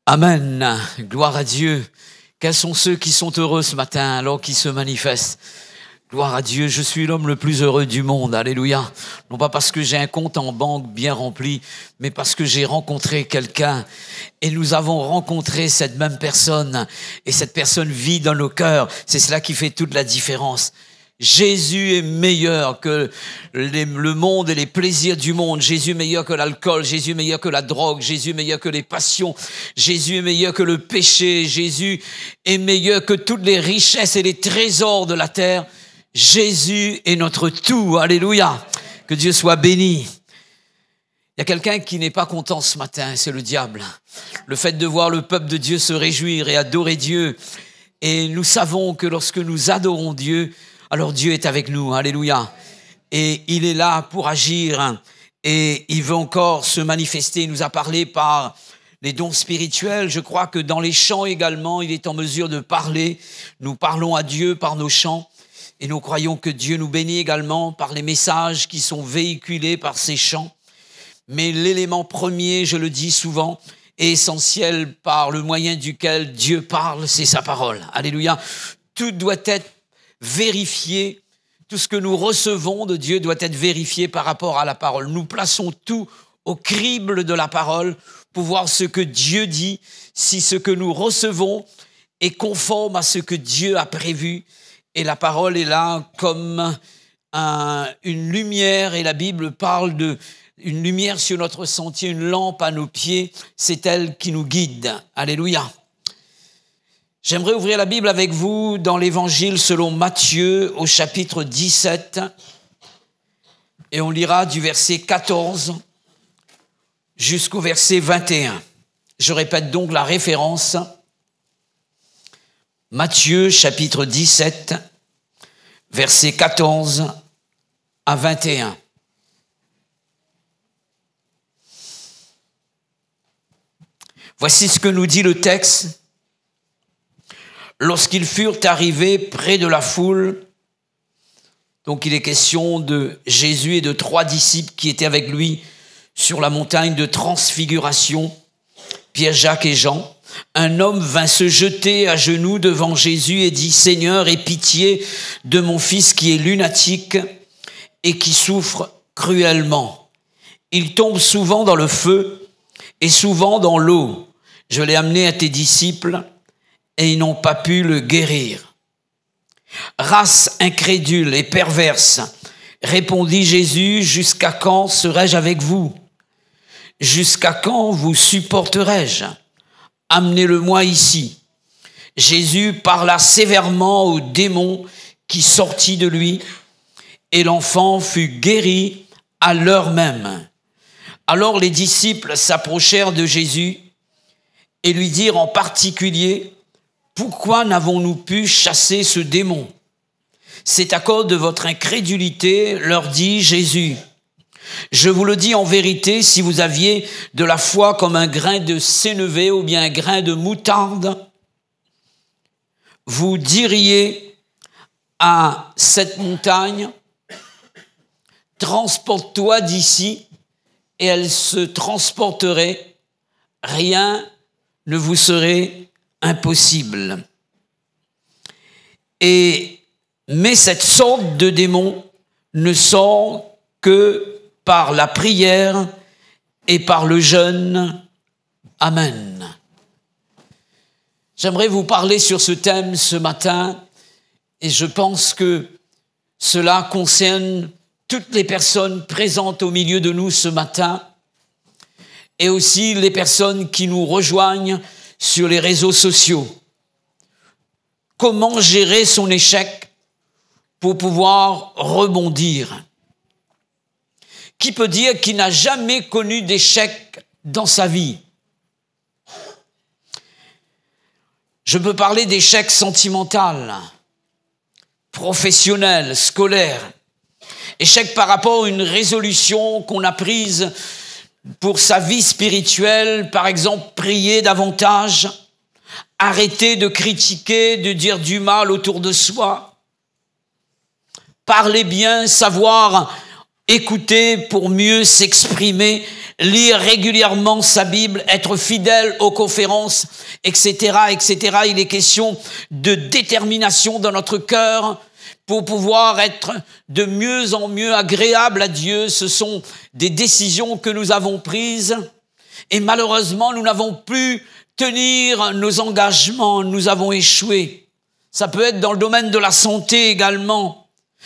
Amen. Gloire à Dieu. Quels sont ceux qui sont heureux ce matin alors qu'ils se manifestent? Gloire à Dieu, je suis l'homme le plus heureux du monde, alléluia. Non pas parce que j'ai un compte en banque bien rempli, mais parce que j'ai rencontré quelqu'un et nous avons rencontré cette même personne et cette personne vit dans nos cœurs. C'est cela qui fait toute la différence. Jésus est meilleur que le monde et les plaisirs du monde. Jésus est meilleur que l'alcool. Jésus est meilleur que la drogue. Jésus est meilleur que les passions. Jésus est meilleur que le péché. Jésus est meilleur que toutes les richesses et les trésors de la terre. Jésus est notre tout. Alléluia. Que Dieu soit béni. Il y a quelqu'un qui n'est pas content ce matin, c'est le diable. Le fait de voir le peuple de Dieu se réjouir et adorer Dieu. Et nous savons que lorsque nous adorons Dieu, alors Dieu est avec nous, alléluia. Et il est là pour agir et il veut encore se manifester. Il nous a parlé par les dons spirituels. Je crois que dans les chants également, il est en mesure de parler. Nous parlons à Dieu par nos chants et nous croyons que Dieu nous bénit également par les messages qui sont véhiculés par ces chants. Mais l'élément premier, je le dis souvent, est essentiel par le moyen duquel Dieu parle, c'est sa parole. Alléluia. Tout doit être vérifié, tout ce que nous recevons de Dieu doit être vérifié par rapport à la parole. Nous plaçons tout au crible de la parole pour voir ce que Dieu dit, si ce que nous recevons est conforme à ce que Dieu a prévu. Et la parole est là comme une lumière, et la Bible parle d'une lumière sur notre sentier, une lampe à nos pieds, c'est elle qui nous guide. Alléluia. J'aimerais ouvrir la Bible avec vous dans l'Évangile selon Matthieu au chapitre 17 et on lira du verset 14 jusqu'au verset 21. Je répète donc la référence. Matthieu chapitre 17, verset 14 à 21. Voici ce que nous dit le texte. Lorsqu'ils furent arrivés près de la foule, donc il est question de Jésus et de 3 disciples qui étaient avec lui sur la montagne de transfiguration, Pierre, Jacques et Jean, un homme vint se jeter à genoux devant Jésus et dit « Seigneur, aie pitié de mon fils qui est lunatique et qui souffre cruellement. Il tombe souvent dans le feu et souvent dans l'eau. Je l'ai amené à tes disciples et ils n'ont pas pu le guérir. » Race incrédule et perverse, répondit Jésus, jusqu'à quand serai-je avec vous? Jusqu'à quand vous supporterai-je? Amenez-le-moi ici. Jésus parla sévèrement au démon qui sortit de lui et l'enfant fut guéri à l'heure même. Alors les disciples s'approchèrent de Jésus et lui dirent en particulier: pourquoi n'avons-nous pu chasser ce démon? C'est à cause de votre incrédulité, leur dit Jésus. Je vous le dis en vérité, si vous aviez de la foi comme un grain de sénévé ou bien un grain de moutarde, vous diriez à cette montagne, transporte-toi d'ici, et elle se transporterait, rien ne vous serait impossible. Mais cette sorte de démon ne sort que par la prière et par le jeûne. Amen. J'aimerais vous parler sur ce thème ce matin et je pense que cela concerne toutes les personnes présentes au milieu de nous ce matin et aussi les personnes qui nous rejoignent sur les réseaux sociaux. Comment gérer son échec pour pouvoir rebondir? Qui peut dire qu'il n'a jamais connu d'échec dans sa vie? Je peux parler d'échec sentimental, professionnel, scolaire. Échec par rapport à une résolution qu'on a prise pour sa vie spirituelle, par exemple, prier davantage, arrêter de critiquer, de dire du mal autour de soi, parler bien, savoir écouter pour mieux s'exprimer, lire régulièrement sa Bible, être fidèle aux conférences, etc., etc. Il est question de détermination dans notre cœur pour pouvoir être de mieux en mieux agréable à Dieu. Ce sont des décisions que nous avons prises et malheureusement, nous n'avons pu tenir nos engagements, nous avons échoué. Ça peut être dans le domaine de la santé également.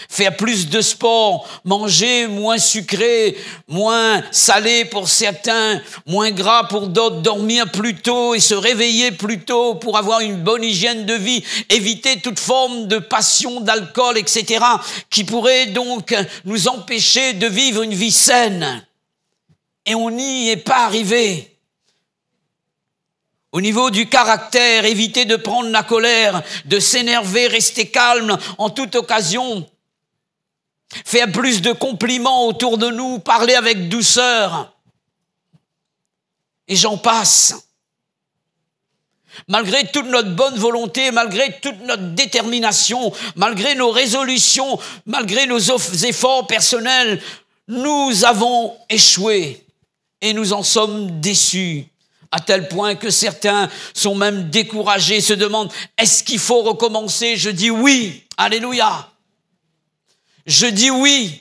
Faire plus de sport, manger moins sucré, moins salé pour certains, moins gras pour d'autres, dormir plus tôt et se réveiller plus tôt pour avoir une bonne hygiène de vie, éviter toute forme de passion, d'alcool, etc., qui pourrait donc nous empêcher de vivre une vie saine. Et on n'y est pas arrivé. Au niveau du caractère, éviter de prendre la colère, de s'énerver, rester calme en toute occasion, faire plus de compliments autour de nous, parler avec douceur, et j'en passe. Malgré toute notre bonne volonté, malgré toute notre détermination, malgré nos résolutions, malgré nos efforts personnels, nous avons échoué et nous en sommes déçus. À tel point que certains sont même découragés, se demandent, est-ce qu'il faut recommencer? Je dis oui, alléluia. Je dis oui.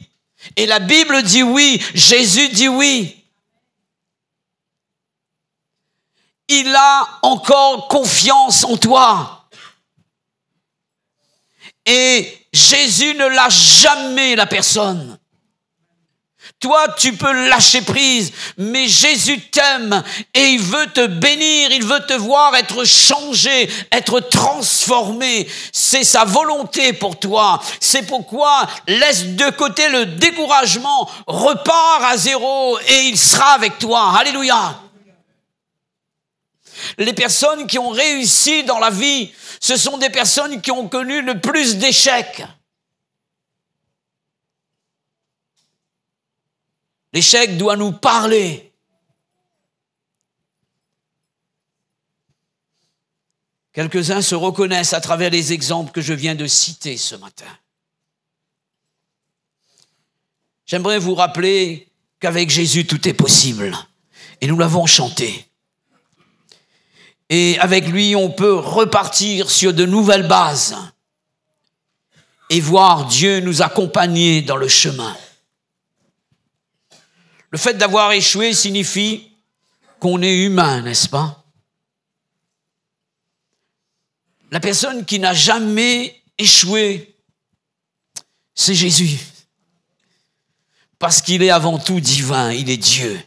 Et la Bible dit oui, Jésus dit oui. Il a encore confiance en toi. Et Jésus ne lâche jamais la personne. Toi, tu peux lâcher prise, mais Jésus t'aime et il veut te bénir, il veut te voir être changé, être transformé. C'est sa volonté pour toi. C'est pourquoi laisse de côté le découragement, repars à zéro et il sera avec toi. Alléluia. Les personnes qui ont réussi dans la vie, ce sont des personnes qui ont connu le plus d'échecs. L'échec doit nous parler. Quelques-uns se reconnaissent à travers les exemples que je viens de citer ce matin. J'aimerais vous rappeler qu'avec Jésus, tout est possible. Et nous l'avons chanté. Et avec lui, on peut repartir sur de nouvelles bases et voir Dieu nous accompagner dans le chemin. Le fait d'avoir échoué signifie qu'on est humain, n'est-ce pas? La personne qui n'a jamais échoué, c'est Jésus. Parce qu'il est avant tout divin, il est Dieu.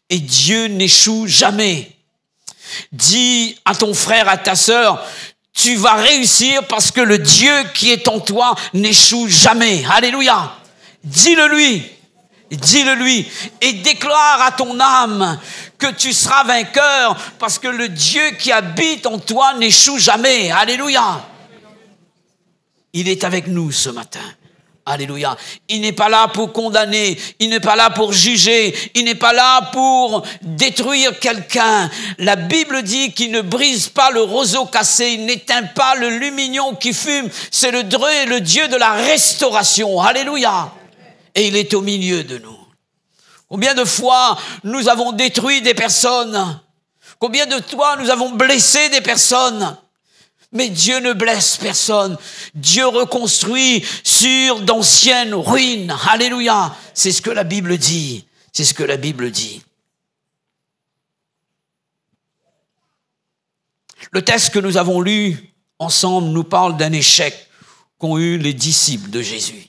Et Dieu n'échoue jamais. Dis à ton frère, à ta sœur, tu vas réussir parce que le Dieu qui est en toi n'échoue jamais. Alléluia. Dis-le lui. Dis-le lui et déclare à ton âme que tu seras vainqueur parce que le Dieu qui habite en toi n'échoue jamais. Alléluia. Il est avec nous ce matin. Alléluia. Il n'est pas là pour condamner, il n'est pas là pour juger, il n'est pas là pour détruire quelqu'un. La Bible dit qu'il ne brise pas le roseau cassé, il n'éteint pas le lumignon qui fume. C'est le Dieu de la restauration. Alléluia. Et il est au milieu de nous. Combien de fois nous avons détruit des personnes? Combien de fois nous avons blessé des personnes? Mais Dieu ne blesse personne. Dieu reconstruit sur d'anciennes ruines. Alléluia. C'est ce que la Bible dit. C'est ce que la Bible dit. Le texte que nous avons lu ensemble nous parle d'un échec qu'ont eu les disciples de Jésus.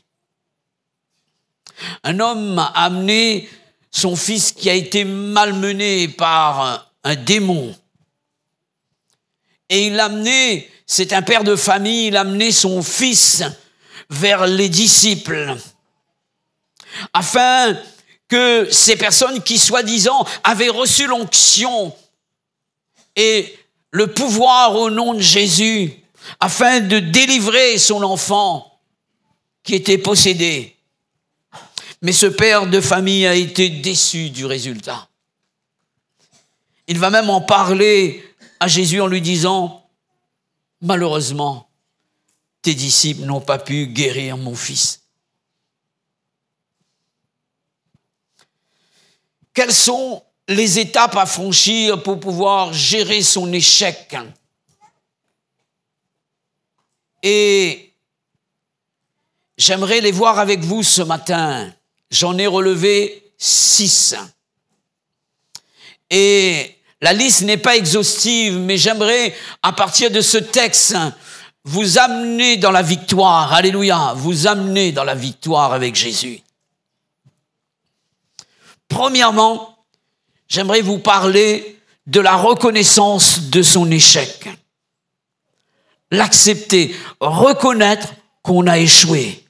Un homme a amené son fils qui a été malmené par un démon. Et il l'a amené, c'est un père de famille, il a amené son fils vers les disciples. Afin que ces personnes qui, soi-disant, avaient reçu l'onction et le pouvoir au nom de Jésus, afin de délivrer son enfant qui était possédé. Mais ce père de famille a été déçu du résultat. Il va même en parler à Jésus en lui disant, malheureusement, tes disciples n'ont pas pu guérir mon fils. quelles sont les étapes à franchir pour pouvoir gérer son échec? Et j'aimerais les voir avec vous ce matin. J'en ai relevé 6. Et la liste n'est pas exhaustive, mais j'aimerais, à partir de ce texte, vous amener dans la victoire. Alléluia, vous amener dans la victoire avec Jésus. Premièrement, j'aimerais vous parler de la reconnaissance de son échec. L'accepter, reconnaître qu'on a échoué.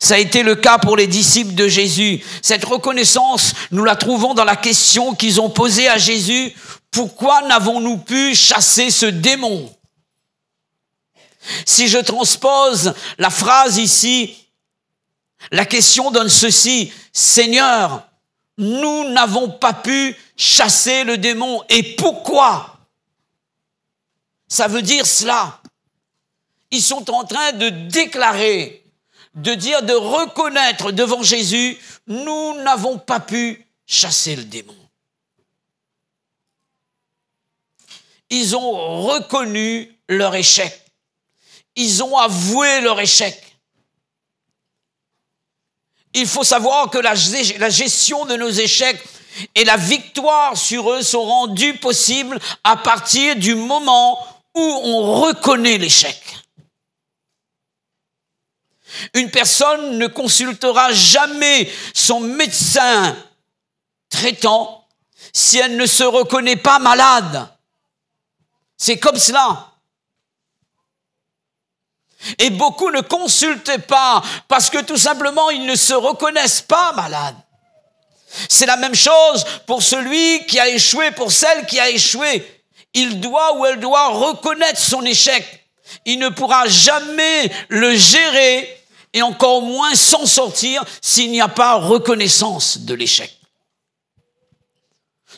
Ça a été le cas pour les disciples de Jésus. Cette reconnaissance, nous la trouvons dans la question qu'ils ont posée à Jésus. Pourquoi n'avons-nous pu chasser ce démon? Si je transpose la phrase ici, la question donne ceci. Seigneur, nous n'avons pas pu chasser le démon. Et pourquoi? Ça veut dire cela. Ils sont en train de déclarer, de dire, de reconnaître devant Jésus, nous n'avons pas pu chasser le démon. Ils ont reconnu leur échec. Ils ont avoué leur échec. Il faut savoir que la gestion de nos échecs et la victoire sur eux sont rendues possibles à partir du moment où on reconnaît l'échec. Une personne ne consultera jamais son médecin traitant si elle ne se reconnaît pas malade. C'est comme cela. Et beaucoup ne consultent pas parce que tout simplement ils ne se reconnaissent pas malades. C'est la même chose pour celui qui a échoué, pour celle qui a échoué. Il doit ou elle doit reconnaître son échec. Il ne pourra jamais le gérer et encore moins s'en sortir s'il n'y a pas reconnaissance de l'échec.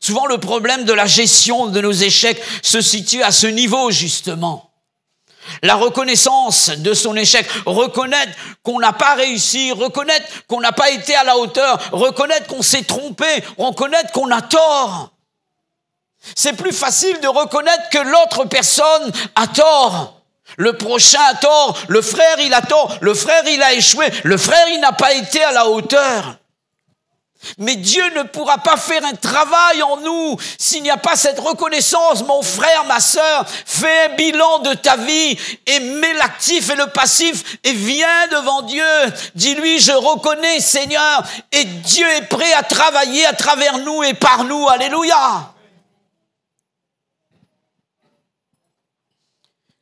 Souvent, le problème de la gestion de nos échecs se situe à ce niveau, justement. La reconnaissance de son échec, reconnaître qu'on n'a pas réussi, reconnaître qu'on n'a pas été à la hauteur, reconnaître qu'on s'est trompé, reconnaître qu'on a tort. C'est plus facile de reconnaître que l'autre personne a tort. Le prochain a tort, le frère il a tort, le frère il a échoué, le frère il n'a pas été à la hauteur. Mais Dieu ne pourra pas faire un travail en nous s'il n'y a pas cette reconnaissance. Mon frère, ma sœur, fais un bilan de ta vie et mets l'actif et le passif et viens devant Dieu. Dis-lui, je reconnais Seigneur, et Dieu est prêt à travailler à travers nous et par nous. Alléluia.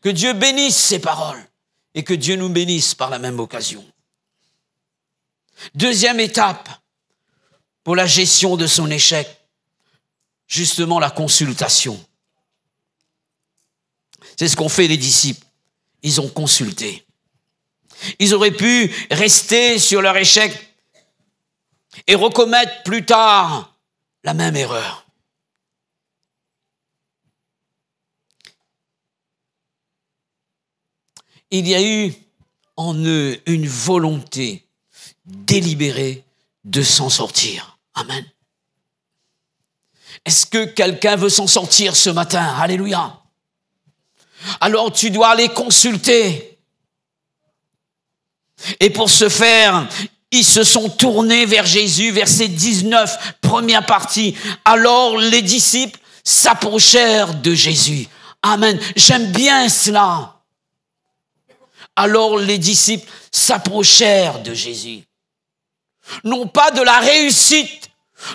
Que Dieu bénisse ces paroles et que Dieu nous bénisse par la même occasion. Deuxième étape pour la gestion de son échec, justement la consultation. C'est ce qu'ont fait les disciples. Ils ont consulté. Ils auraient pu rester sur leur échec et recommettre plus tard la même erreur. Il y a eu en eux une volonté délibérée de s'en sortir. Amen. Est-ce que quelqu'un veut s'en sortir ce matin? Alléluia. Alors tu dois aller consulter. Et pour ce faire, ils se sont tournés vers Jésus, verset 19, première partie. Alors les disciples s'approchèrent de Jésus. Amen. J'aime bien cela. Alors les disciples s'approchèrent de Jésus. Non pas de la réussite,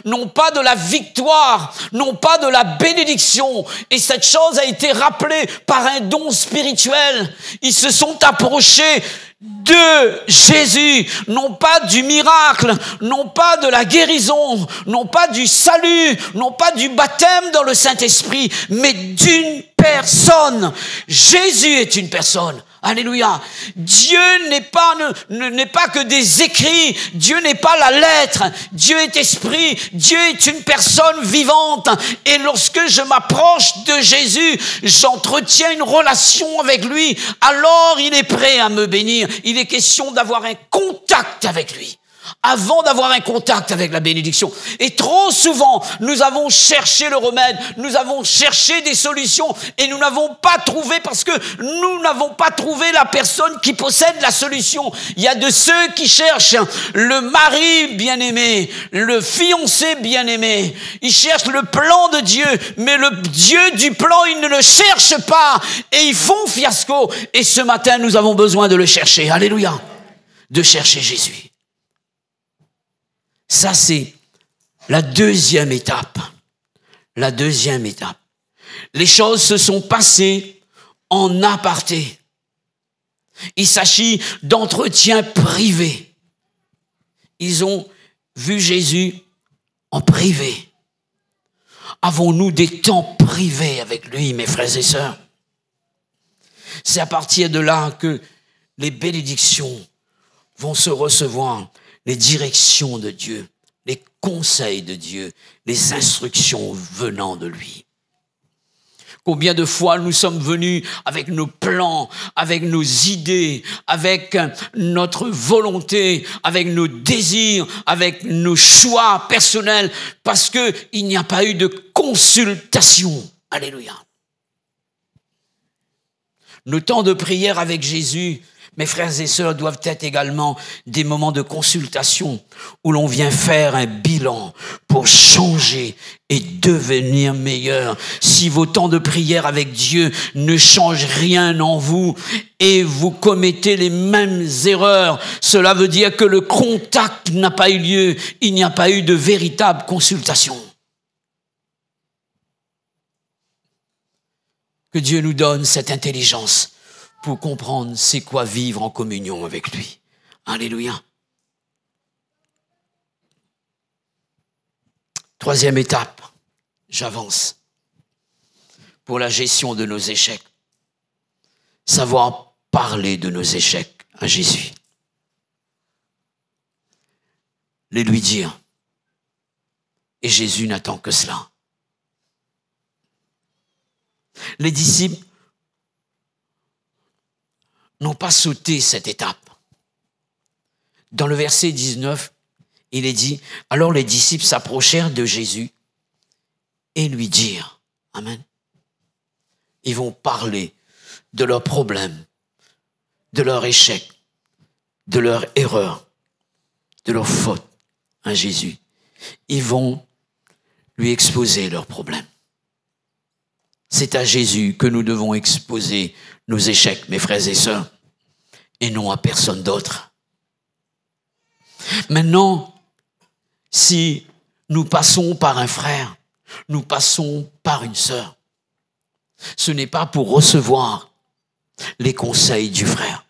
non pas de la victoire, non pas de la bénédiction. Et cette chose a été rappelée par un don spirituel. Ils se sont approchés de Jésus, non pas du miracle, non pas de la guérison, non pas du salut, non pas du baptême dans le Saint-Esprit, mais d'une personne. Jésus est une personne. Alléluia. Dieu n'est pas que des écrits. Dieu n'est pas la lettre. Dieu est esprit. Dieu est une personne vivante. Et lorsque je m'approche de Jésus, j'entretiens une relation avec lui. Alors il est prêt à me bénir. Il est question d'avoir un contact avec lui. avant d'avoir un contact avec la bénédiction. Et trop souvent, nous avons cherché le remède, nous avons cherché des solutions et nous n'avons pas trouvé parce que nous n'avons pas trouvé la personne qui possède la solution. Il y a de ceux qui cherchent le mari bien-aimé, le fiancé bien-aimé. Ils cherchent le plan de Dieu, mais le Dieu du plan, ils ne le cherchent pas et ils font fiasco. Et ce matin, nous avons besoin de le chercher. Alléluia. De chercher Jésus. Ça, c'est la deuxième étape. La deuxième étape. Les choses se sont passées en aparté. Il s'agit d'entretiens privés. Ils ont vu Jésus en privé. Avons-nous des temps privés avec lui, mes frères et sœurs? C'est à partir de là que les bénédictions vont se recevoir, les directions de Dieu, les conseils de Dieu, les instructions venant de lui. Combien de fois nous sommes venus avec nos plans, avec nos idées, avec notre volonté, avec nos désirs, avec nos choix personnels, parce qu'il n'y a pas eu de consultation. Alléluia. Nos temps de prière avec Jésus, mes frères et sœurs, doivent être également des moments de consultation où l'on vient faire un bilan pour changer et devenir meilleur. Si vos temps de prière avec Dieu ne changent rien en vous et vous commettez les mêmes erreurs, cela veut dire que le contact n'a pas eu lieu, il n'y a pas eu de véritable consultation. Que Dieu nous donne cette intelligence pour comprendre c'est quoi vivre en communion avec lui. Alléluia. Troisième étape, j'avance. Pour la gestion de nos échecs. Savoir parler de nos échecs à Jésus. Les lui dire. Et Jésus n'attend que cela. Les disciples n'ont pas sauté cette étape. Dans le verset 19, il est dit, alors les disciples s'approchèrent de Jésus et lui dirent, amen. Ils vont parler de leurs problèmes, de leurs échecs, de leurs erreurs, de leurs fautes à Jésus. Ils vont lui exposer leurs problèmes. C'est à Jésus que nous devons exposer nos échecs, mes frères et sœurs, et non à personne d'autre. Maintenant, si nous passons par un frère, nous passons par une sœur, ce n'est pas pour recevoir les conseils du frère.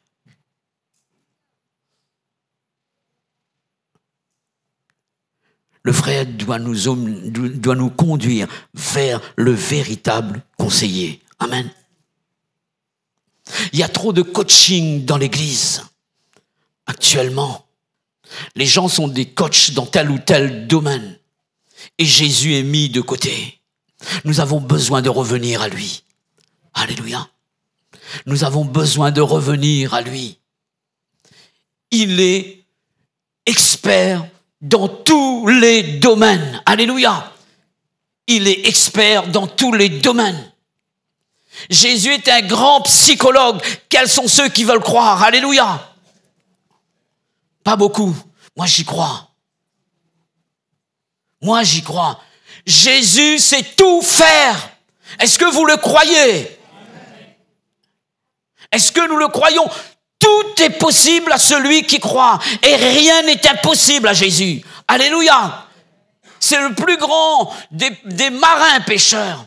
Le frère doit nous conduire vers le véritable conseiller. Amen. Il y a trop de coaching dans l'église actuellement. Les gens sont des coachs dans tel ou tel domaine. Et Jésus est mis de côté. Nous avons besoin de revenir à lui. Alléluia. Nous avons besoin de revenir à lui. Il est expert dans tous les domaines. Alléluia. Il est expert dans tous les domaines. Jésus est un grand psychologue. Quels sont ceux qui veulent croire? Alléluia. Pas beaucoup. Moi, j'y crois. Moi, j'y crois. Jésus sait tout faire. Est-ce que vous le croyez? Est-ce que nous le croyons? Tout est possible à celui qui croit. Et rien n'est impossible à Jésus. Alléluia. C'est le plus grand des marins pêcheurs.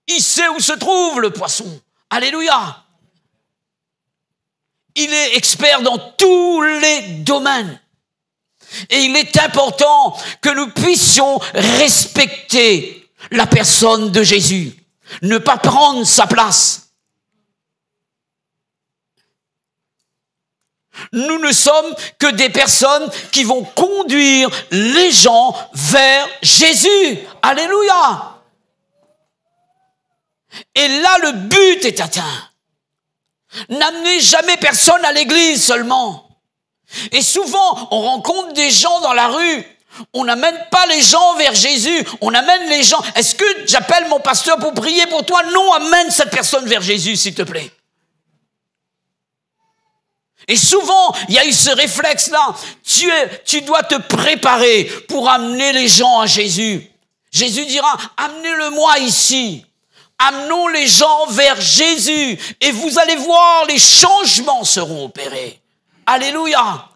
Il sait où se trouve le poisson. Alléluia. Il est expert dans tous les domaines. Et il est important que nous puissions respecter la personne de Jésus. Ne pas prendre sa place. Nous ne sommes que des personnes qui vont conduire les gens vers Jésus. Alléluia. Et là, le but est atteint. N'amenez jamais personne à l'église seulement. Et souvent, on rencontre des gens dans la rue. On n'amène pas les gens vers Jésus. On amène les gens. Est-ce que j'appelle mon pasteur pour prier pour toi? Non, amène cette personne vers Jésus, s'il te plaît. Et souvent, il y a eu ce réflexe-là. Tu dois te préparer pour amener les gens à Jésus. Jésus dira, amenez-le-moi ici. Amenons les gens vers Jésus. Et vous allez voir, les changements seront opérés. Alléluia.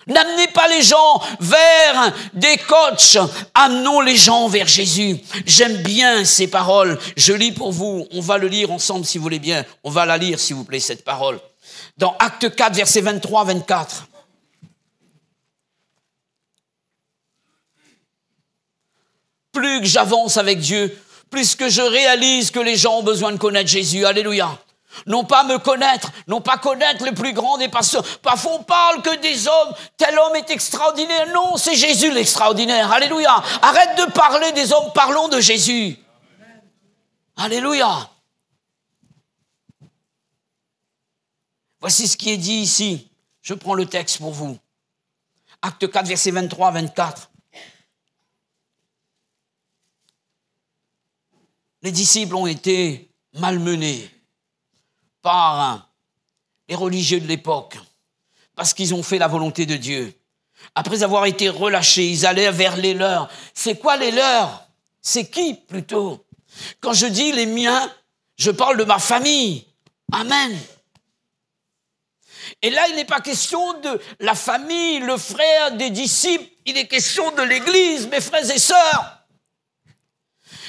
N'amenez pas les gens vers des coachs. Amenons les gens vers Jésus. J'aime bien ces paroles. Je lis pour vous. On va le lire ensemble si vous voulez bien. On va la lire s'il vous plaît, cette parole. Dans Acte 4, versets 23-24. Plus que j'avance avec Dieu, plus que je réalise que les gens ont besoin de connaître Jésus. Alléluia. Non pas me connaître, non pas connaître le plus grand des pasteurs. Parfois on parle que des hommes, tel homme est extraordinaire. Non, c'est Jésus l'extraordinaire. Alléluia. Arrête de parler des hommes, parlons de Jésus. Alléluia. Voici ce qui est dit ici. Je prends le texte pour vous. Acte 4, versets 23-24. Les disciples ont été malmenés par les religieux de l'époque, parce qu'ils ont fait la volonté de Dieu. Après avoir été relâchés, ils allaient vers les leurs. C'est quoi les leurs? C'est qui plutôt? Quand je dis les miens, je parle de ma famille. Amen. Et là, il n'est pas question de la famille, le frère des disciples, il est question de l'Église, mes frères et sœurs.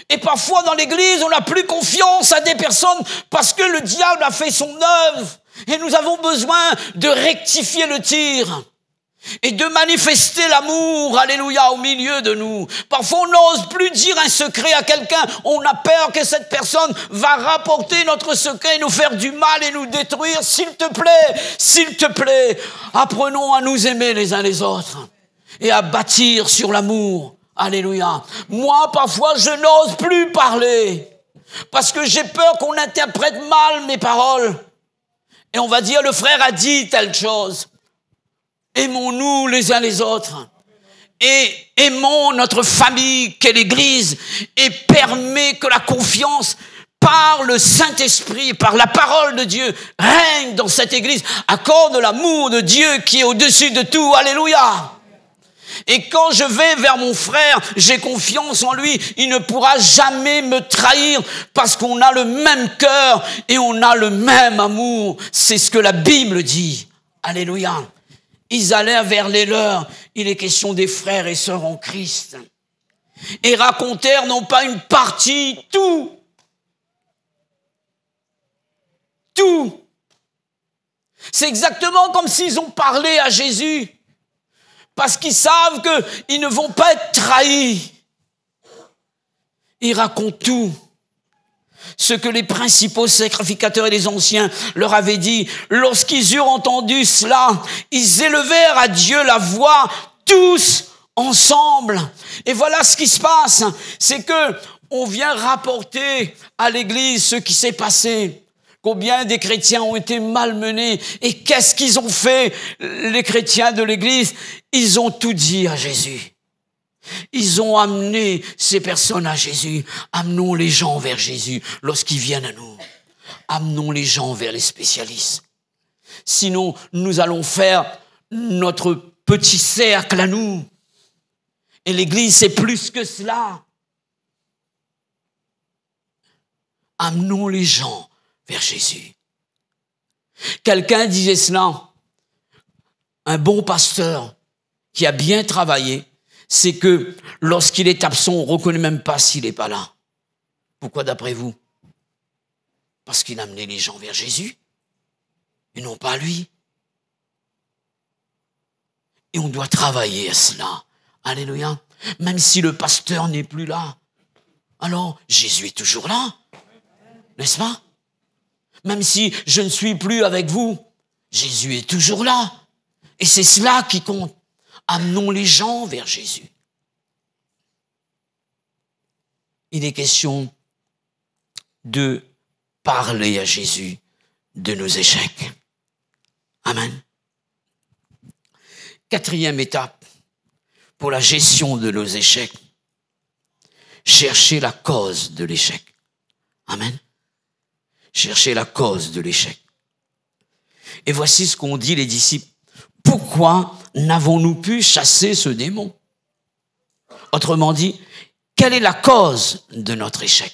Et parfois, dans l'Église, on n'a plus confiance à des personnes parce que le diable a fait son œuvre. Et nous avons besoin de rectifier le tir et de manifester l'amour, alléluia, au milieu de nous. Parfois, on n'ose plus dire un secret à quelqu'un. On a peur que cette personne va rapporter notre secret et nous faire du mal et nous détruire. S'il te plaît, apprenons à nous aimer les uns les autres et à bâtir sur l'amour. Alléluia. Moi, parfois, je n'ose plus parler parce que j'ai peur qu'on interprète mal mes paroles. Et on va dire, le frère a dit telle chose. Aimons-nous les uns les autres. Et aimons notre famille qu'est l'Église et permet que la confiance par le Saint-Esprit, par la parole de Dieu, règne dans cette Église. Accorde l'amour de Dieu qui est au-dessus de tout. Alléluia. Et quand je vais vers mon frère, j'ai confiance en lui. Il ne pourra jamais me trahir parce qu'on a le même cœur et on a le même amour. C'est ce que la Bible dit. Alléluia. Ils allèrent vers les leurs. Il est question des frères et sœurs en Christ. Et racontèrent non pas une partie, tout. Tout. C'est exactement comme s'ils ont parlé à Jésus. Parce qu'ils savent qu'ils ne vont pas être trahis. Ils racontent tout. Ce que les principaux sacrificateurs et les anciens leur avaient dit. Lorsqu'ils eurent entendu cela, ils élevèrent à Dieu la voix, tous ensemble. Et voilà ce qui se passe. C'est que on vient rapporter à l'Église ce qui s'est passé. Combien des chrétiens ont été malmenés et qu'est-ce qu'ils ont fait, les chrétiens de l'Église? Ils ont tout dit à Jésus. Ils ont amené ces personnes à Jésus. Amenons les gens vers Jésus lorsqu'ils viennent à nous. Amenons les gens vers les spécialistes. Sinon, nous allons faire notre petit cercle à nous. Et l'Église, c'est plus que cela. Amenons les gens vers Jésus. Quelqu'un disait cela, un bon pasteur qui a bien travaillé, c'est que lorsqu'il est absent, on ne reconnaît même pas s'il n'est pas là. Pourquoi d'après vous? Parce qu'il a amené les gens vers Jésus et non pas lui. Et on doit travailler à cela. Alléluia. Même si le pasteur n'est plus là, alors Jésus est toujours là, n'est-ce pas? Même si je ne suis plus avec vous, Jésus est toujours là. Et c'est cela qui compte. Amenons les gens vers Jésus. Il est question de parler à Jésus de nos échecs. Amen. 4e étape pour la gestion de nos échecs. Chercher la cause de l'échec. Amen. Chercher la cause de l'échec. Et voici ce qu'ont dit les disciples. Pourquoi n'avons-nous pu chasser ce démon? Autrement dit, quelle est la cause de notre échec?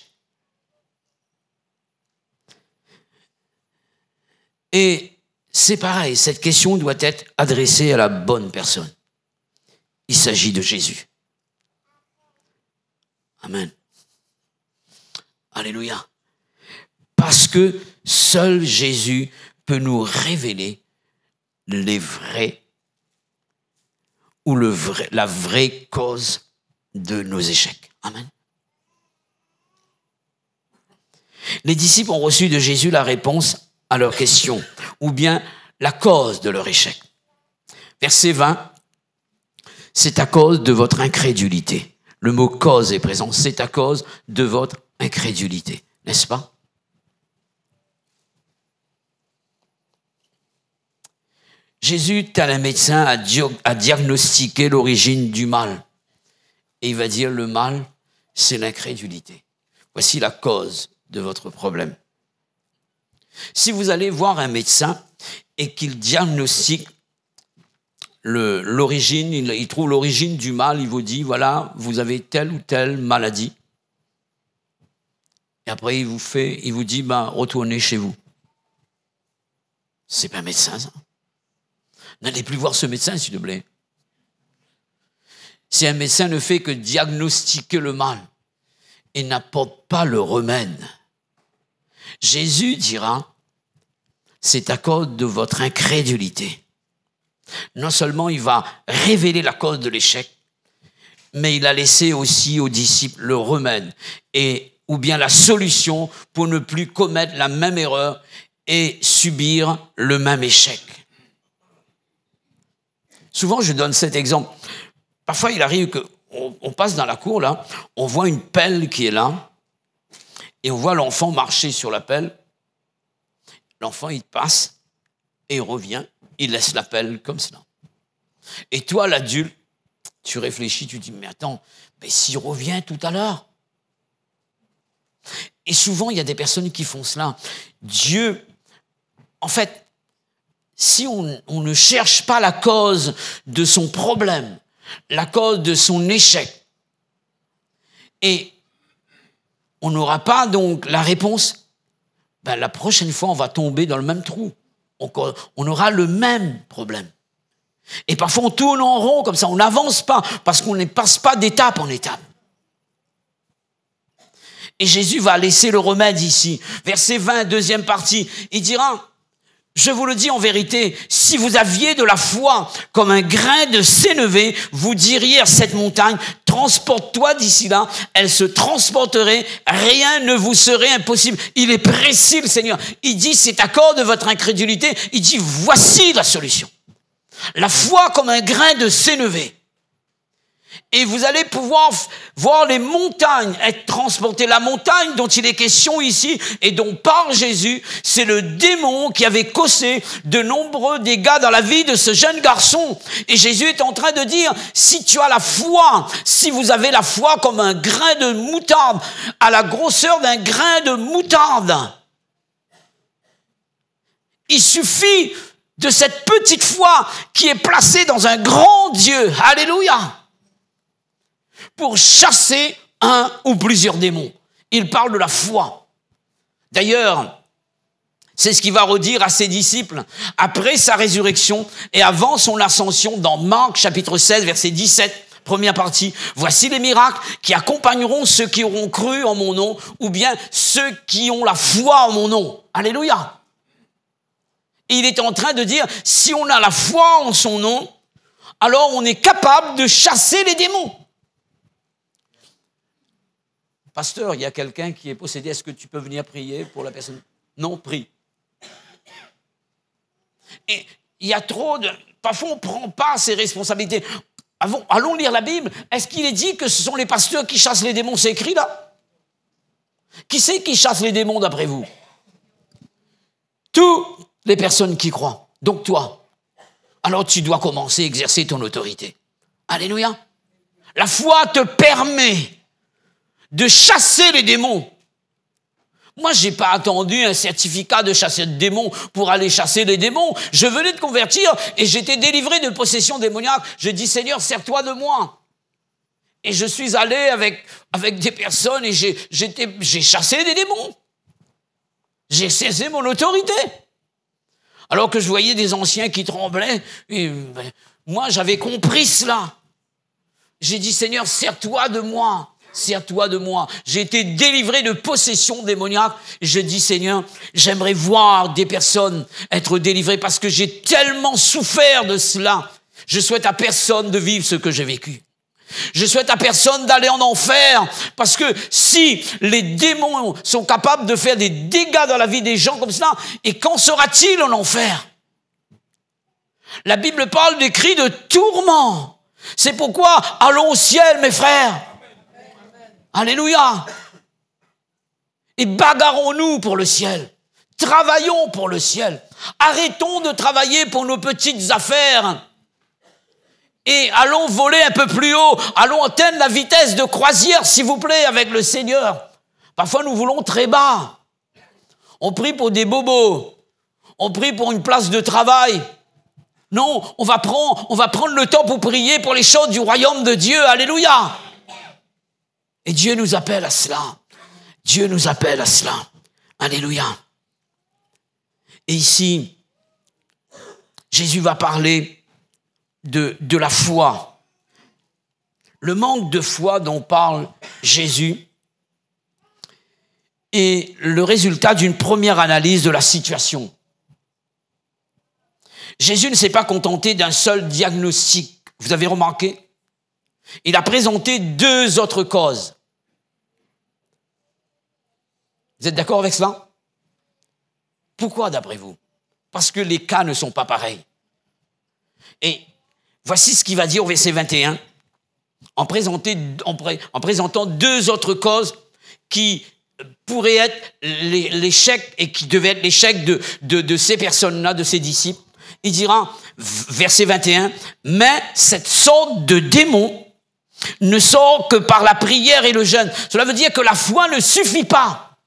Et c'est pareil, cette question doit être adressée à la bonne personne. Il s'agit de Jésus. Amen. Alléluia. Parce que seul Jésus peut nous révéler les vrais ou la vraie cause de nos échecs. Amen. Les disciples ont reçu de Jésus la réponse à leur question, ou bien la cause de leur échec. Verset 20, c'est à cause de votre incrédulité. Le mot cause est présent, c'est à cause de votre incrédulité, n'est-ce pas? Jésus, tel un médecin, a diagnostiqué l'origine du mal. Et il va dire, le mal, c'est l'incrédulité. Voici la cause de votre problème. Si vous allez voir un médecin et qu'il diagnostique l'origine, il trouve l'origine du mal, il vous dit, voilà, vous avez telle ou telle maladie. Et après, il vous dit, retournez chez vous. C'est pas un médecin, ça. N'allez plus voir ce médecin, s'il te plaît. Si un médecin ne fait que diagnostiquer le mal et n'apporte pas le remède, Jésus dira, c'est à cause de votre incrédulité. Non seulement il va révéler la cause de l'échec, mais il a laissé aussi aux disciples le remède ou bien la solution pour ne plus commettre la même erreur et subir le même échec. Souvent, je donne cet exemple. Parfois, il arrive qu'on passe dans la cour, là, on voit une pelle qui est là, et on voit l'enfant marcher sur la pelle. L'enfant, il passe, et il revient, il laisse la pelle comme cela. Et toi, l'adulte, tu réfléchis, tu dis, mais attends, mais s'il revient tout à l'heure. Et souvent, il y a des personnes qui font cela. Dieu, en fait, si on ne cherche pas la cause de son problème, la cause de son échec, et on n'aura pas donc la réponse, la prochaine fois, on va tomber dans le même trou. On aura le même problème. Et parfois, on tourne en rond comme ça, on n'avance pas, parce qu'on ne passe pas d'étape en étape. Et Jésus va laisser le remède ici. Verset 20, deuxième partie, il dira... Je vous le dis en vérité, si vous aviez de la foi comme un grain de sénévé, vous diriez à cette montagne, transporte-toi d'ici là, elle se transporterait, rien ne vous serait impossible. Il est précis, le Seigneur. Il dit, c'est à cause de votre incrédulité. Il dit, voici la solution. La foi comme un grain de sénévé. Et vous allez pouvoir voir les montagnes être transportées. La montagne dont il est question ici et dont parle Jésus, c'est le démon qui avait causé de nombreux dégâts dans la vie de ce jeune garçon. Et Jésus est en train de dire, si tu as la foi, si vous avez la foi comme un grain de moutarde, à la grosseur d'un grain de moutarde, il suffit de cette petite foi qui est placée dans un grand Dieu. Alléluia! Pour chasser un ou plusieurs démons. Il parle de la foi. D'ailleurs, c'est ce qu'il va redire à ses disciples après sa résurrection et avant son ascension dans Marc chapitre 16, verset 17, première partie. Voici les miracles qui accompagneront ceux qui auront cru en mon nom ou bien ceux qui ont la foi en mon nom. Alléluia. Et il est en train de dire, si on a la foi en son nom, alors on est capable de chasser les démons. Pasteur, il y a quelqu'un qui est possédé, est-ce que tu peux venir prier pour la personne? Non, prie. Et il y a trop de... Parfois, on ne prend pas ses responsabilités. Allons lire la Bible. Est-ce qu'il est dit que ce sont les pasteurs qui chassent les démons? C'est écrit là. Qui c'est qui chasse les démons d'après vous? Toutes les personnes qui croient. Donc toi. alors tu dois commencer à exercer ton autorité. Alléluia. La foi te permet de chasser les démons. Moi, j'ai pas attendu un certificat de chasseur de démons pour aller chasser les démons. Je venais de convertir et j'étais délivré de possession démoniaque. J'ai dit, Seigneur, sers-toi de moi. Et je suis allé avec des personnes et j'ai chassé des démons. J'ai cessé mon autorité. Alors que je voyais des anciens qui tremblaient, et moi, j'avais compris cela. J'ai dit, Seigneur, sers-toi de moi. Sers-toi de moi. J'ai été délivré de possession démoniaque. Je dis, Seigneur, j'aimerais voir des personnes être délivrées parce que j'ai tellement souffert de cela. Je souhaite à personne de vivre ce que j'ai vécu. Je souhaite à personne d'aller en enfer parce que si les démons sont capables de faire des dégâts dans la vie des gens comme cela, et qu'en sera-t-il en enfer? La Bible parle des cris de tourment. C'est pourquoi allons au ciel, mes frères. Alléluia. Et bagarrons-nous pour le ciel. Travaillons pour le ciel. Arrêtons de travailler pour nos petites affaires. Et allons voler un peu plus haut. Allons atteindre la vitesse de croisière, s'il vous plaît, avec le Seigneur. Parfois, nous voulons très bas. On prie pour des bobos. On prie pour une place de travail. Non, on va prendre le temps pour prier pour les choses du royaume de Dieu. Alléluia. Et Dieu nous appelle à cela. Dieu nous appelle à cela. Alléluia. Et ici, Jésus va parler de la foi. Le manque de foi dont parle Jésus est le résultat d'une première analyse de la situation. Jésus ne s'est pas contenté d'un seul diagnostic. Vous avez remarqué? Il a présenté deux autres causes. Vous êtes d'accord avec cela? Pourquoi d'après vous? Parce que les cas ne sont pas pareils. Et voici ce qu'il va dire au verset 21, en présentant deux autres causes qui pourraient être l'échec et qui devaient être l'échec de ces personnes-là, de ces disciples. Il dira, verset 21, « Mais cette sorte de démon ne sort que par la prière et le jeûne. » Cela veut dire que la foi ne suffit pas.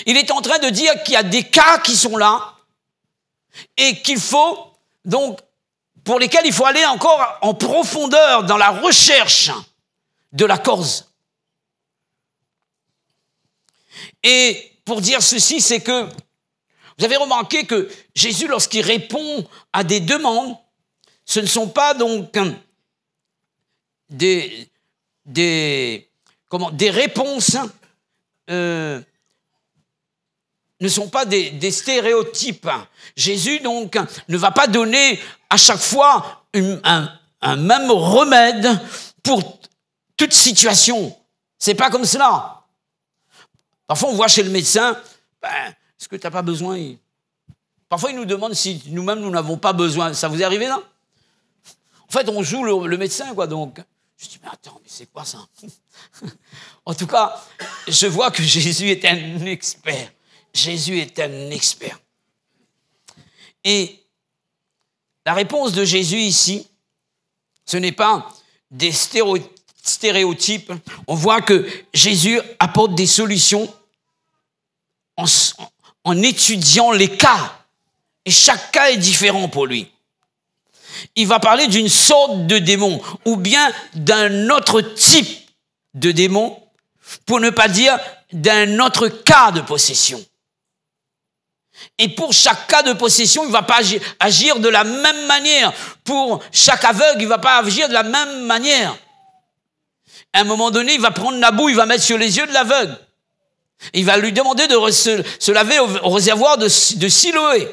Il est en train de dire qu'il y a des cas qui sont là et qu'il faut, donc, pour lesquels il faut aller encore en profondeur dans la recherche de la cause. Et pour dire ceci, c'est que vous avez remarqué que Jésus, lorsqu'il répond à des demandes, ce ne sont pas donc des réponses, ne sont pas des stéréotypes. Jésus, donc, ne va pas donner à chaque fois un même remède pour toute situation. C'est pas comme cela. Parfois, on voit chez le médecin, est-ce que tu n'as pas besoin? Parfois, il nous demande si nous-mêmes, nous n'avons pas besoin. Ça vous est arrivé, là? En fait, on joue le médecin, quoi, donc. Je dis, mais attends, mais c'est quoi ça? En tout cas, je vois que Jésus est un expert. Jésus est un expert. Et la réponse de Jésus ici, ce n'est pas des stéréotypes. On voit que Jésus apporte des solutions en étudiant les cas. Et chaque cas est différent pour lui. Il va parler d'une sorte de démon ou bien d'un autre type de démon, pour ne pas dire d'un autre cas de possession. Et pour chaque cas de possession, il ne va pas agir de la même manière. Pour chaque aveugle, il ne va pas agir de la même manière. À un moment donné, il va prendre la boue, il va mettre sur les yeux de l'aveugle. Il va lui demander de se laver au réservoir de Siloé.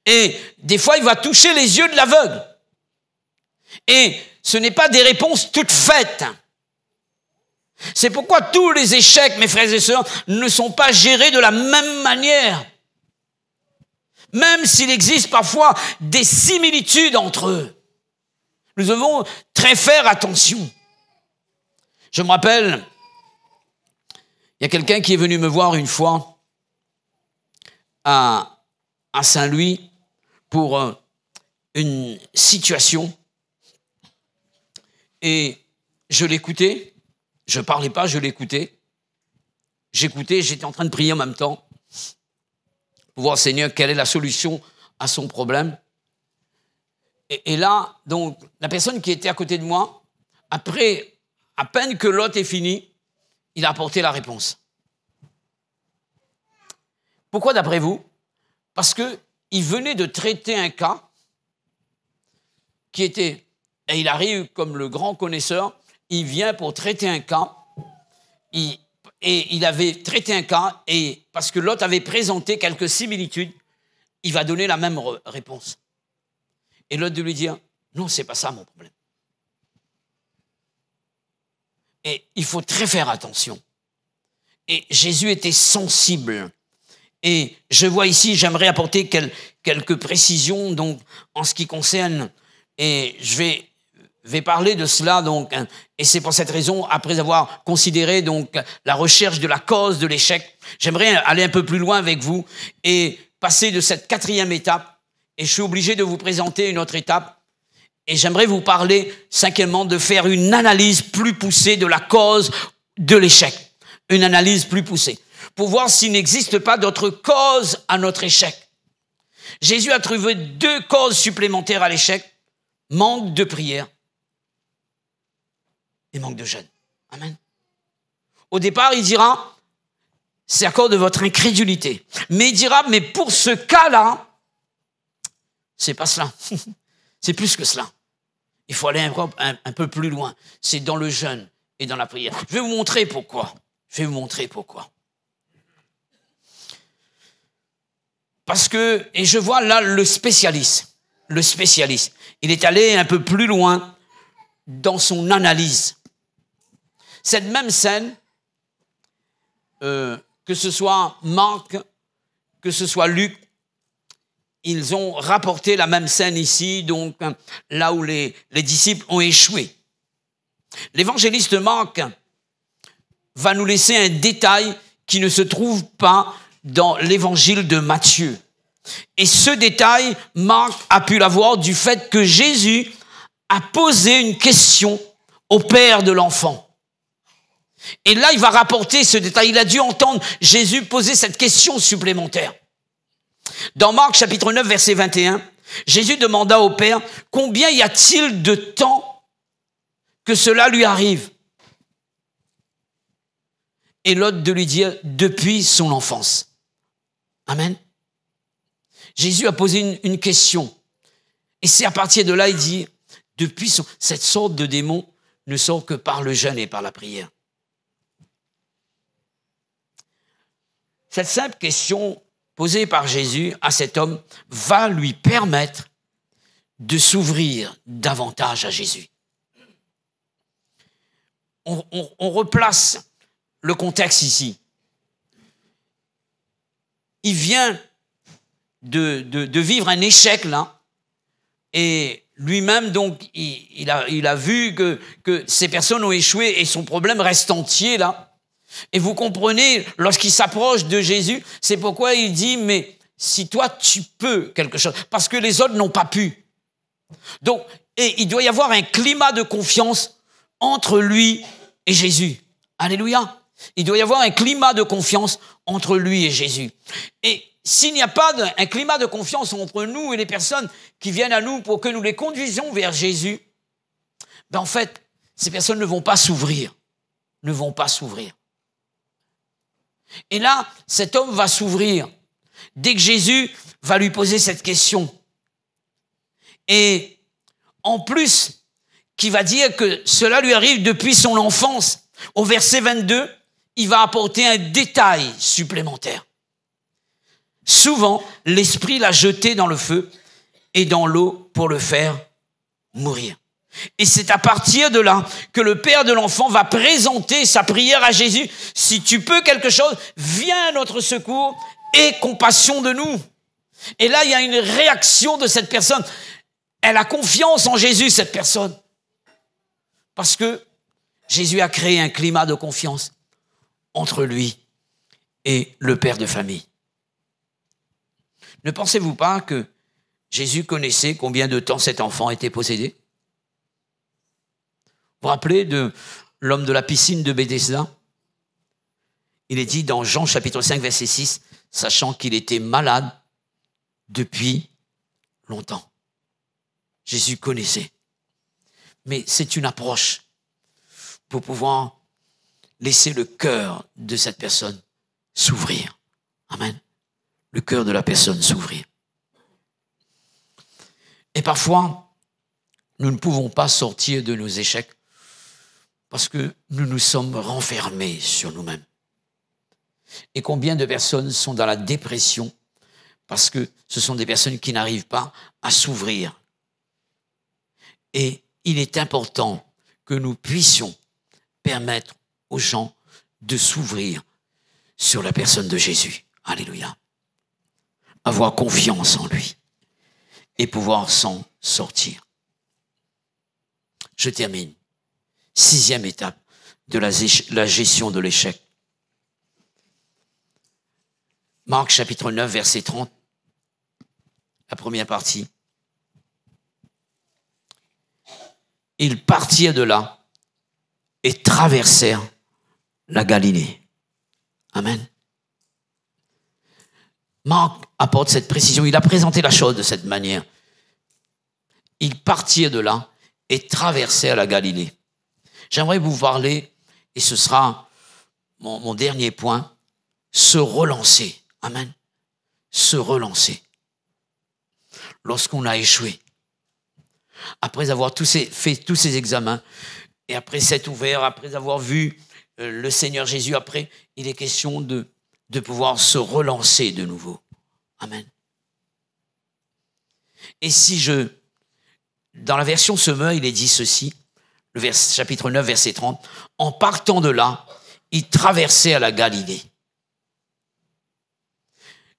Et des fois, il va toucher les yeux de l'aveugle. Et ce n'est pas des réponses toutes faites. C'est pourquoi tous les échecs, mes frères et sœurs, ne sont pas gérés de la même manière. Même s'il existe parfois des similitudes entre eux. Nous devons très faire attention. Je me rappelle, il y a quelqu'un qui est venu me voir une fois à Saint-Louis pour une situation et je l'écoutais. Je parlais pas, je l'écoutais. J'écoutais, j'étais en train de prier en même temps pour voir, Seigneur, quelle est la solution à son problème. Et là, donc, la personne qui était à côté de moi, après, à peine que l'autre est fini, il a apporté la réponse. Pourquoi d'après vous? Parce qu'il venait de traiter un cas qui était, et il arrive comme le grand connaisseur, il vient pour traiter un cas, et il avait traité un cas, et parce que l'autre avait présenté quelques similitudes, il va donner la même réponse. Et l'autre de lui dire, non, c'est pas ça mon problème. Et il faut très faire attention. Et Jésus était sensible. Et je vois ici, j'aimerais apporter quelques précisions donc, en ce qui concerne, et je vais parler de cela, donc, et c'est pour cette raison, après avoir considéré donc, la recherche de la cause de l'échec, j'aimerais aller un peu plus loin avec vous et passer de cette 4e étape, et je suis obligé de vous présenter une autre étape, et j'aimerais vous parler, 5e, de faire une analyse plus poussée de la cause de l'échec, une analyse plus poussée, pour voir s'il n'existe pas d'autre cause à notre échec. Jésus a trouvé 2 causes supplémentaires à l'échec, manque de prière et manque de jeûne. Amen. Au départ, il dira, c'est à cause de votre incrédulité. Mais il dira, mais pour ce cas-là, c'est pas cela. C'est plus que cela. Il faut aller un peu plus loin. C'est dans le jeûne et dans la prière. Je vais vous montrer pourquoi. Parce que, et je vois là le spécialiste, il est allé un peu plus loin dans son analyse. Cette même scène, que ce soit Marc, que ce soit Luc, ils ont rapporté la même scène ici, donc là où les disciples ont échoué. L'évangéliste Marc va nous laisser un détail qui ne se trouve pas dans l'évangile de Matthieu. Et ce détail, Marc a pu l'avoir du fait que Jésus a posé une question au père de l'enfant. Et là, il va rapporter ce détail. Il a dû entendre Jésus poser cette question supplémentaire. Dans Marc chapitre 9, verset 21, Jésus demanda au père, combien y a-t-il de temps que cela lui arrive? Et l'autre de lui dire, depuis son enfance. Amen. Jésus a posé une question. Et c'est à partir de là, il dit, cette sorte de démon ne sort que par le jeûne et par la prière. Cette simple question posée par Jésus à cet homme va lui permettre de s'ouvrir davantage à Jésus. On replace le contexte ici. Il vient de vivre un échec là, et lui-même donc il a vu que ces personnes ont échoué et son problème reste entier là. Et vous comprenez, lorsqu'il s'approche de Jésus, c'est pourquoi il dit, mais si toi tu peux quelque chose, parce que les autres n'ont pas pu. Donc, et il doit y avoir un climat de confiance entre lui et Jésus. Alléluia. Il doit y avoir un climat de confiance entre lui et Jésus. Et s'il n'y a pas un climat de confiance entre nous et les personnes qui viennent à nous pour que nous les conduisions vers Jésus, ben en fait, ces personnes ne vont pas s'ouvrir. Et là, cet homme va s'ouvrir dès que Jésus va lui poser cette question. Et en plus, qui va dire que cela lui arrive depuis son enfance. Au verset 22, il va apporter un détail supplémentaire. Souvent, l'esprit l'a jeté dans le feu et dans l'eau pour le faire mourir. Et c'est à partir de là que le père de l'enfant va présenter sa prière à Jésus. Si tu peux quelque chose, viens à notre secours et compassion de nous. Et là, il y a une réaction de cette personne. Elle a confiance en Jésus, cette personne. Parce que Jésus a créé un climat de confiance entre lui et le père de famille. Ne pensez-vous pas que Jésus connaissait combien de temps cet enfant était possédé. Vous vous rappelez de l'homme de la piscine de Béthesda? Il est dit dans Jean chapitre 5, verset 6, sachant qu'il était malade depuis longtemps. Jésus connaissait. Mais c'est une approche pour pouvoir laisser le cœur de cette personne s'ouvrir. Amen. Le cœur de la personne s'ouvrir. Et parfois, nous ne pouvons pas sortir de nos échecs parce que nous nous sommes renfermés sur nous-mêmes. Et combien de personnes sont dans la dépression parce que ce sont des personnes qui n'arrivent pas à s'ouvrir. Et il est important que nous puissions permettre aux gens de s'ouvrir sur la personne de Jésus. Alléluia. Avoir confiance en lui et pouvoir s'en sortir. Je termine. 6e étape de la gestion de l'échec. Marc chapitre 9, verset 30, la première partie. Ils partirent de là et traversèrent la Galilée. Amen. Marc apporte cette précision. Il a présenté la chose de cette manière. Ils partirent de là et traversèrent la Galilée. J'aimerais vous parler, et ce sera mon dernier point, se relancer. Amen. Se relancer. Lorsqu'on a échoué, après avoir fait tous ces examens, et après s'être ouvert, après avoir vu le Seigneur Jésus, après, il est question de pouvoir se relancer de nouveau. Amen. Et si dans la version Semeur, il est dit ceci, chapitre 9, verset 30, en partant de là, ils traversaient la Galilée.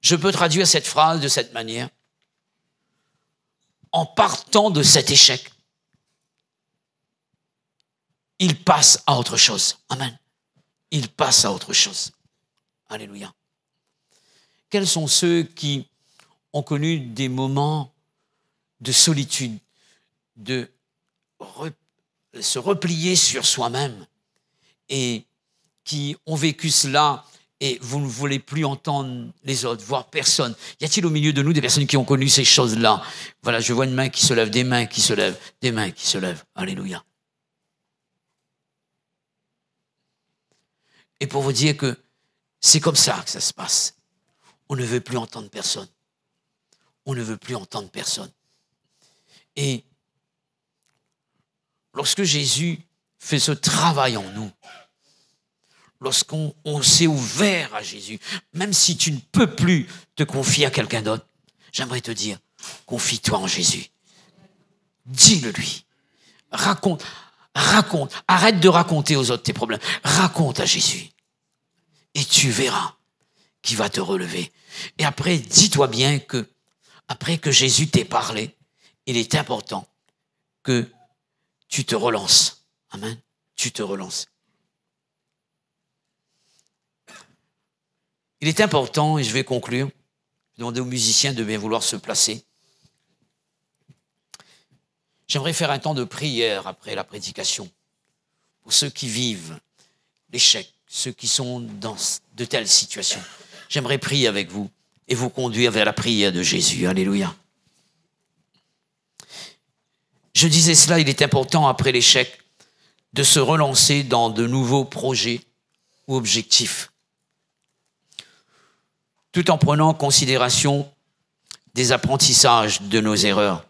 Je peux traduire cette phrase de cette manière. En partant de cet échec, il passe à autre chose. Amen. Il passe à autre chose. Alléluia. Quels sont ceux qui ont connu des moments de solitude, de se replier sur soi-même et qui ont vécu cela et vous ne voulez plus entendre les autres, voir personne. Y a-t-il au milieu de nous des personnes qui ont connu ces choses-là? Voilà, je vois une main qui se lève, des mains qui se lèvent, des mains qui se lèvent. Alléluia. Et pour vous dire que c'est comme ça que ça se passe. On ne veut plus entendre personne. On ne veut plus entendre personne. Et lorsque Jésus fait ce travail en nous, lorsqu'on s'est ouvert à Jésus, même si tu ne peux plus te confier à quelqu'un d'autre, j'aimerais te dire, confie-toi en Jésus. Dis-le lui. Raconte. Arrête de raconter aux autres tes problèmes. Raconte à Jésus. Et tu verras qu'il va te relever. Et après, dis-toi bien que, après que Jésus t'ait parlé, il est important que tu te relances. Amen. Tu te relances. Il est important, et je vais conclure, je vais demander aux musiciens de bien vouloir se placer. J'aimerais faire un temps de prière après la prédication pour ceux qui vivent l'échec, ceux qui sont dans de telles situations. J'aimerais prier avec vous et vous conduire vers la prière de Jésus. Alléluia. Je disais cela, il est important après l'échec de se relancer dans de nouveaux projets ou objectifs, tout en prenant en considération des apprentissages de nos erreurs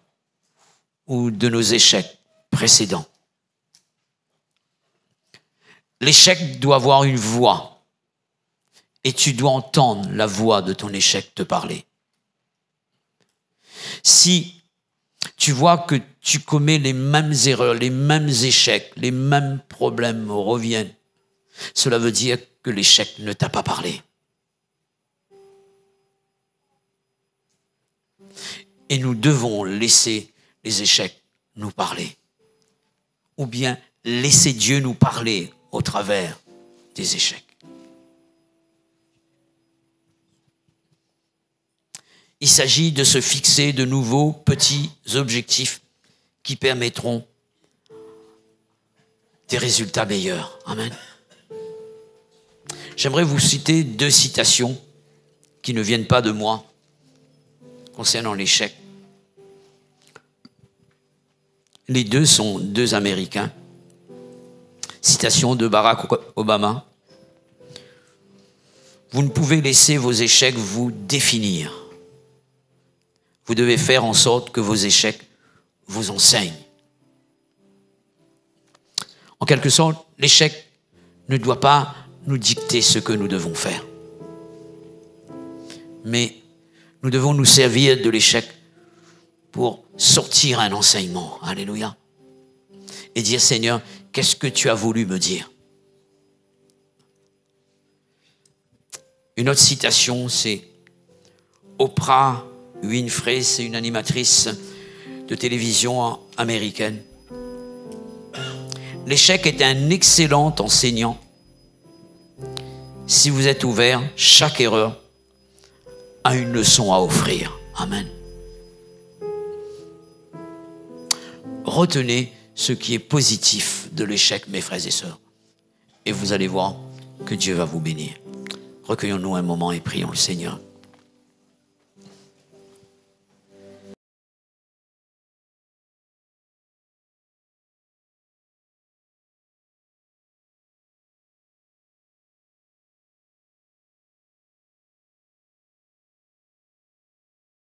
ou de nos échecs précédents. L'échec doit avoir une voix et tu dois entendre la voix de ton échec te parler. Si tu vois que tu commets les mêmes erreurs, les mêmes échecs, les mêmes problèmes reviennent, cela veut dire que l'échec ne t'a pas parlé. Et nous devons laisser les échecs nous parler. Ou bien laisser Dieu nous parler au travers des échecs. Il s'agit de se fixer de nouveaux petits objectifs qui permettront des résultats meilleurs. Amen. J'aimerais vous citer 2 citations qui ne viennent pas de moi concernant l'échec. Les 2 sont 2 Américains. Citation de Barack Obama. Vous ne pouvez laisser vos échecs vous définir. Vous devez faire en sorte que vos échecs vous enseignent. En quelque sorte, l'échec ne doit pas nous dicter ce que nous devons faire. Mais nous devons nous servir de l'échec pour sortir un enseignement. Alléluia. Et dire, Seigneur, qu'est-ce que tu as voulu me dire? Une autre citation, c'est Oprah Winfrey, c'est une animatrice de télévision américaine. L'échec est un excellent enseignant si vous êtes ouvert, chaque erreur a une leçon à offrir. Amen. Retenez ce qui est positif de l'échec, mes frères et sœurs. Et vous allez voir que Dieu va vous bénir. Recueillons-nous un moment et prions le Seigneur.